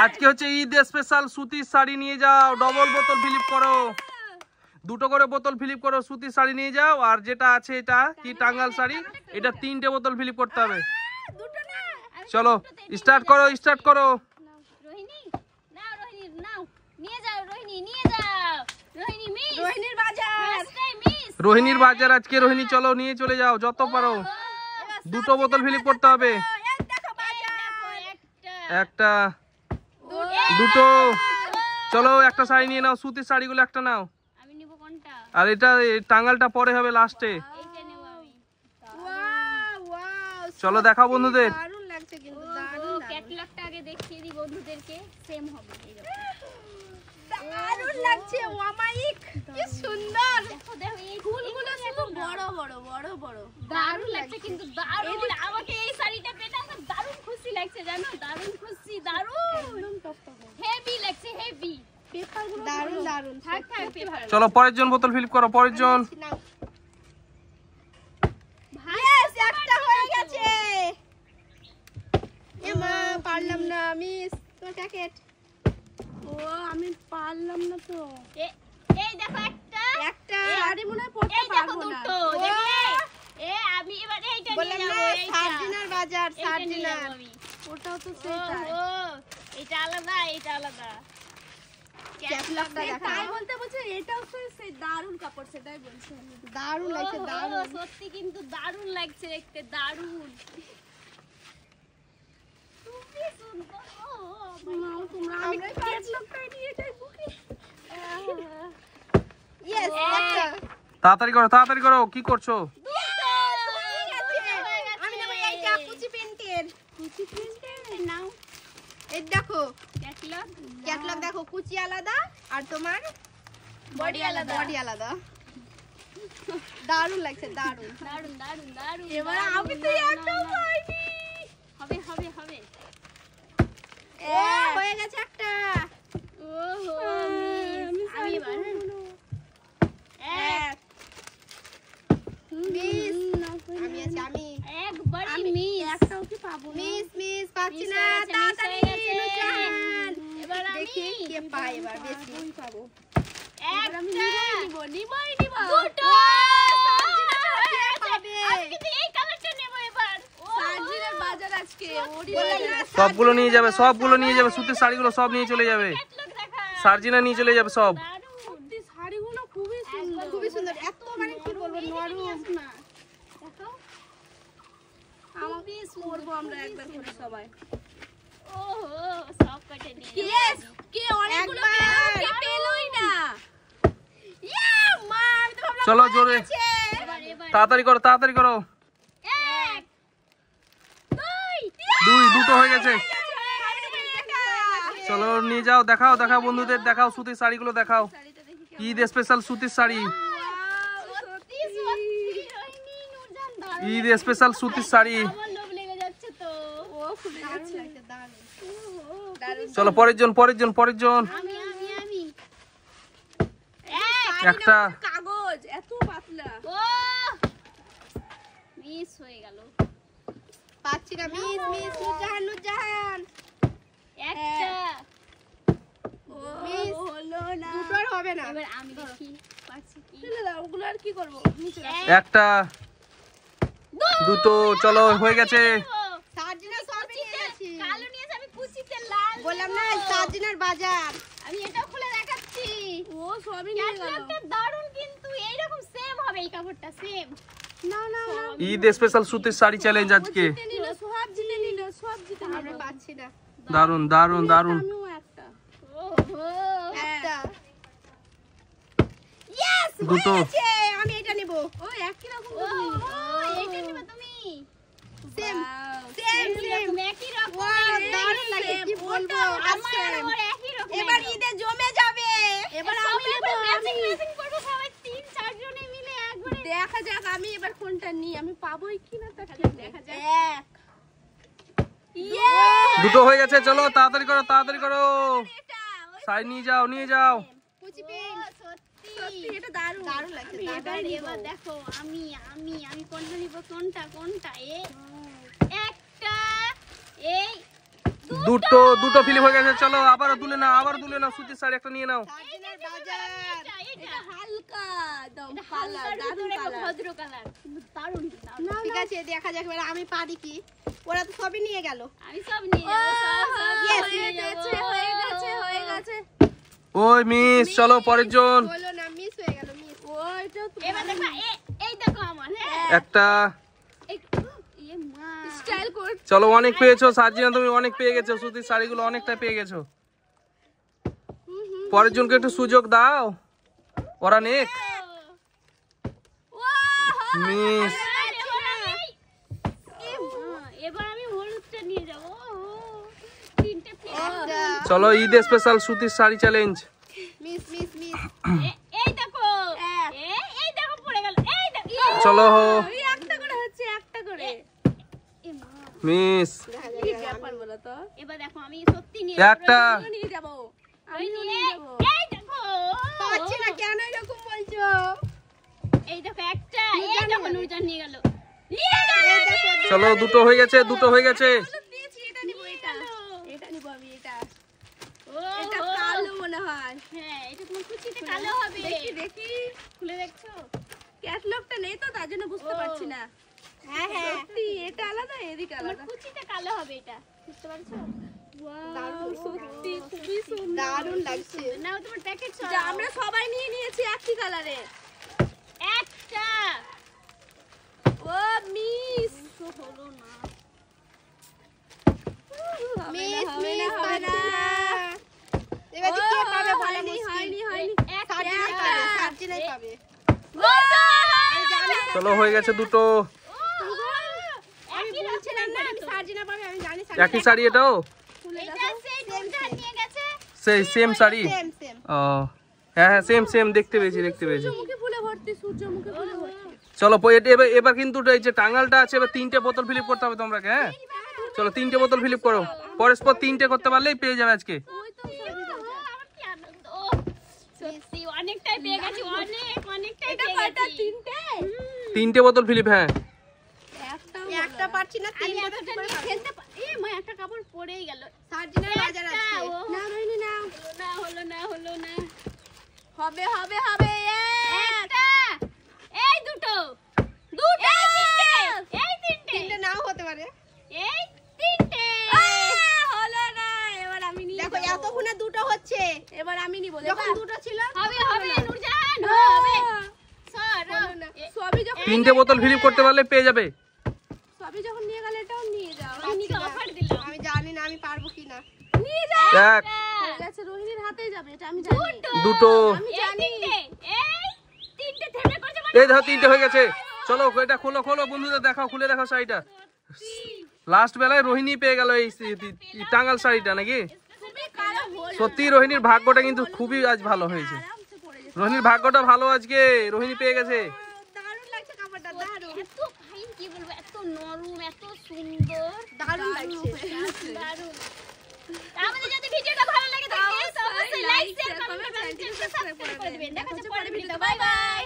আজকে হচ্ছে ঈদ স্পেশাল সুতির শাড়ি নিয়ে যাও, ডবল বোতল ফিলিপ করো, দুটো করে বোতল ফিলিপ করো, সুতির শাড়ি নিয়ে যাও। আর যেটা আছে এটা কি টাঙ্গাল শাড়ি, এটা 3টে বোতল ফিলিপ করতে হবে। চলো স্টার্ট করো, স্টার্ট করো। রোহিণী নাও, রোহিণী নাও, নিয়ে যাও, রোহিণী নিয়ে যাও। রোহিণী মিস, রোহিণীর বাজার, রোহিণীর বাজার আজকে। রোহিণী চলো নিয়ে চলে যাও যত পারো, দুটো বোতল ফিলিপ করতে হবে। একটা, দুটো, চলো একটা শাড়ি নিয়ে নাও, সুতির শাড়িগুলো একটা নাও। আমি নিব কোনটা? আর এটা টাঙ্গালটা পরে হবে লাস্টে। এইটা নেব আমি। চলো দেখাও বন্ধুদের। দারুণ লাগছে কিন্তু, ক্যাটালগটা আগে দেখিয়ে দিই বন্ধুদেরকে, সেম হবে এইরকম। দারুণ লাগছে। ওয়ামাইক কি সুন্দর। দেখো দেখো এই ফুলগুলো শুধু বড় বড় বড় বড়। দারুণ লাগছে কিন্তু, দারুণ। আমাকে এই শাড়িটা পেতে আমার দারুণ খুশি লাগছে, জানো, দারুণ খুশি, দারুণ হেভি লাগছে, হেভি। পেপারগুলো দারুণ দারুণ। থাক থাক পেপার। চলো পরের জন বোতল ফিলিপ করো, পরের জন। ইয়েস, একটা হয়ে গেছে। এমা পারলাম না, মিস তোমার প্যাকেট। ও আমি পারলাম না তো। এই দেখো একটা, একটা আরে মনে হয় পড়তে এই দেখো পারবো না। দুটো, দেখলে? আমি এবার এইটা নিয়ে বললাম যাব, না এইটা। সার্জিনার বাজার, এইটা নিয়ে সার্জিনার। যাবো আমি। ওটাও তো সেটাই। ও এটা আলাদা, এটা আলাদা। ক্যাটালগটা দেখা। তাই বলতে বলছে এটাও তো সেই দারুণ কাপড়, সেটাই বলছে। দারুণ লাগছে, ও, দারুণ। সত্যি কিন্তু দারুণ লাগছে দেখতে, দারুণ। খুবই সুন্দর। আমি ক্যাটালগটাই নিয়ে যাই বুকে। ইয়েস, একটা। তাড়াতাড়ি করো, তাড়াতাড়ি করো, কি করছো? আমি নেব এইটা কুচি প্রিন্টের। কুচি প্রিন্টের নাও। এই দেখো ক্যাটালগ, ক্যাটালগ দেখো, কুচি আলাদা আর তোমার বডি আলাদা। বডি আলাদা। দারুণ লাগছে, দারুণ। দারুণ দারুণ দারুণ। এবার দারুণ, আমি তো দারুণ, একটাও দারুণ। পাইনি। হবে হবে হবে। ও হয়ে গেছে একটা। ওহো, আমি এবার এক মিস। আমি আছি, আমি একবারই মিস। একটাও কি পাবো না? মিস মিস পাচ্ছি না। তাড়াতাড়ি নুরজাহান। এবার আমি দেখি কে পায় এবার বেশি পাবো। একটা নিবই নিব। দুটো। পাবে। আজকে তো এই কালারটা নেব এবার। সার্জিনার বাজার আজকে। সবগুলো নিয়ে যাবে, সবগুলো নিয়ে যাবে, সুতির শাড়িগুলো সব নিয়ে চলে যাবে। ক্যাটালগ দেখা। সার্জিনা নিয়ে চলে যাবে সব। দারুণ। সত্যি শাড়িগুলো খুবই সুন্দর, খুবই সুন্দর। এত মানে কি বলবো, নরম না। দেখো। আমাকে করবো আমরা একবার করে সবাই। ওহো, সব কটা নিয়ে যাবো। ইয়েস, কে অনেকগুলো পেলো, কে পেলোই না। ইয়া মা, আমি তো ভাবলাম চলো জোরে, এবার এবার তাড়াতাড়ি করো, তাড়াতাড়ি করো। এক দুই। দুটো হয়ে গেছে। চলো নিয়ে যাও, দেখাও, দেখাও বন্ধুদের, দেখাও সুতির শাড়িগুলো দেখাও। ঈদ স্পেশাল সুতির শাড়ি, সত্যি সত্যি রোহিণী, নূরজাহান দারুণ। ঈদ স্পেশাল সুতির শাড়ি। আমার লোভ লেগে যাচ্ছে তো। ও খুব দারুণ লাগছে, দারুণ দারুণ। চলো পরের জন, পরের জন, পরের জন। আমি একটা, কাগজ এত পাতলা। ও মিস হয়ে গেল। পাচ্ছি না, মিস মিস। নুরজাহান, নুরজাহান। একটা মিস হলো না, দুটোর হবে না। এবার আমি দেখি পারছি কি। ফেলে দাও, ওগুলো আর কি করবো, নিচে রাখো। একটা, দুটো, চলো হয়ে গেছে। সার্জিনা সবই নিয়ে গেছি। কালো নিয়েছে, আমি কুচিতে লাল বললাম না নেবো। সার্জিনার বাজার। আমি এটাও খুলে দেখাচ্ছি। ও সবই নিয়ে গেল। ক্যাটালগটা দারুণ কিন্তু, এইরকম সেম হবে এই কাপড়টা, সেম। না না না, ঈদ স্পেশাল সুতির শাড়ি চ্যালেঞ্জ আজকে। জিতে নিল, সব জিতে নিল, সব জিতে নিল। আমরা পাচ্ছি না। দারুন দারুন দারুন। আমিও একটা। ওহো, একটা। ইয়েস, দুটো। আমি এটা নেব। ও একই রকম ওহো, এইটা নিবে তুমি। সেম একই রকম, একই রকম। ওয়াও, দারুণ লাগে, কি বলবো। আমার আর ওর একই রকম। এবার ঈদে জমে যাবে। এবার আমি নেব। ম্যাচিং ম্যাচিং করবো সবাই, 3-4 জনে মিলে একবারে। দেখা যাক আমি এবার কোনটা নিই, আমি পাবোই কিনা তা দেখা যাক। এক। দুটো হয়ে গেছে, চলো তাড়াতাড়ি করো, তাড়াতাড়ি করো। শাড়ি নিয়ে যাও, নিয়ে যাও। কুচি পিন। সত্যি সত্যি এটা দারুণ, দারুণ লাগছে। এবার দেখো, আমি কোনটা নিব, কোনটা কোনটা। একটা, এই দুটো। দুটো ফিলিপ হয়ে গেছে। চলো আবারও তুলে নাও সুতির শাড়ি একটা নিয়ে নাও। সার্জিনার বাজার এটা হালকা দাও এটা কালার হালকার দারুন ভিতরে একটা কালার ভদ্র কালার কিন্তু দারুণ ঠিক আছে দেখা যাক এবার আমি পারি কি ওরা তো সবই নিয়ে গেল আমি সব নিয়ে যাবো সব Yes, নিয়ে যাবো। হয়ে গেছে ওই মিস, চলো পরের জন। বলো না মিস হয়ে গেল মিস ওইটাও তো এবার দেখো এই দেখো আমার হ্যাঁ একটা। ইয়ে মা স্টাইল কর চলো অনেক পেয়েছো সার্জিনা, তুমি অনেক পেয়ে গেছো, সুতির শাড়িগুলো অনেকটা পেয়ে গেছো। পরের জনকে একটু সুযোগ দাও, ওরা নেক। মিস, এবার আমি হলুদটা নিয়ে যাবো তিনটে চলো ঈদ স্পেশাল সুতির sari challenge. Miss miss miss এই দেখো এই দেখো পড়ে গেল এই দেখো চলো ওই একটা করে হচ্ছে একটা করে মিস, কি ব্যাপার বলো তো এবার দেখো আমি সত্যি নিয়ে একটা। নিয়ে যাব আমি নিয়ে যাবো এই দেখো পাচ্ছি না কেন এরকম বলছো এই দেখো একটা এই দেখো নুরজান নিয়ে গেল চলো দুটো হয়ে গেছে। দিয়েছি এটা নিব এটা নিব আমি এটা এটা কালো মনে হয় হ্যাঁ এটা তোমার কুচিতে কালো হবে দেখি খুলে দেখছো ক্যাটালগটা নেই তো তার জন্য বুঝতে পারছি না হ্যাঁ হ্যাঁ সত্যি এটা আলাদা এদিকে তোমার আলাদা কুচিতে কালো হবে এটা বুঝতে পারছো দারুণ সত্যি খুবই সুন্দর দারুণ লাগছে নাও তোমার প্যাকেট যা আমরা সবাই নিয়ে নিয়েছি একই কালারে একটা ও মিস হলো না মিস মিস হবে না এবার কে পাবে বলে হয়নি সার্জিনাই পাবে আমি জানি চলো হয়ে গেছে দুটো। আমি বলছিলাম না আমি সার্জিনা পাবে আমি জানি একই শাড়ি এটাও, এটা সেই নুরজান নিয়ে গেছে সেই সেম শাড়ি। সেম সেম ও হ্যাঁ সেম দেখতে পেয়েছি। মুখে ফুলে ভর্তি সূর্যমুখী ফুলে ভর্তি চলো এবার কিন্তু এই যে টাঙ্গালটা আছে, এবার 3টে বোতল ফিলিপ করতে হবে তোমাকে। হ্যাঁ চলো 3টে বোতল ফিলিপ করো, পরস্পর 3টে করতে পারলেই পেয়ে যাবে আজকে। ওই তো আমার কি আনন্দ সত্যি অনেকটাই পেয়ে গেছি অনেকটাই এটা পেয়ে কয়টা গেছি 3টে বোতল ফিলিপ। হ্যাঁ একটা পারছি না আমি তিনটা একটা নিয়ে খেলতে মা একটা কাপড় পড়েই গেল সার্জিনার বাজার একটা, আছে ও। না রইনি না হলো না হবে একটা এই দুটো এই তিনটে তিনটা নাও হতে পারে এই তিনটে হলো না এবার আমি নিয়ে দেখো এতক্ষণে দুটো হচ্ছে এবার আমি নিব যখন দুটো ছিল হবে নুরজান হবে সর সবই যখন 3টে বোতল ফিলিপ করতে পারলে পেয়ে যাবে। সবই যখন নিয়ে গেলে এটাও নিয়ে যাও আমি তো অফার দিলাম আমি জানি না আমি পারবো কিনা নিয়ে যাও এক হয়ে গেছে রোহিণীর হাতেই যাবে এটা আমি জানি দুটো। আমি জানি এই তিনটে থেমে করছে এই দেখো 3টে হয়ে গেছে। চলো এটা খোলো বন্ধুদের দেখাও, খুলে দেখাও শাড়িটা। লাস্ট বেলায় রোহিণী পেয়ে গেল এই টাঙ্গাল শাড়িটা নাকি। তুমি কারো হলো সত্যি রোহিণীর ভাগ্যটা কিন্তু খুবই আজ ভালো হয়েছে। আরামসে পড়ে যেত রোহিণীর ভাগ্যটা ভালো আজকে, রোহিণী পেয়ে গেছে। দারুণ লাগছে কাপড়টা দারুণ এত ফাইন কি বলবো এত নরম এত সুন্দর দারুণ লাগছে দারুণ আমাদের যদি ভিডিওটা ভালো লাগে থাকে তো অবশ্যই লাইক শেয়ার কমেন্ট সাবস্ক্রাইব করে দিবেন দেখা হচ্ছে পরের ভিডিওতে বাই বাই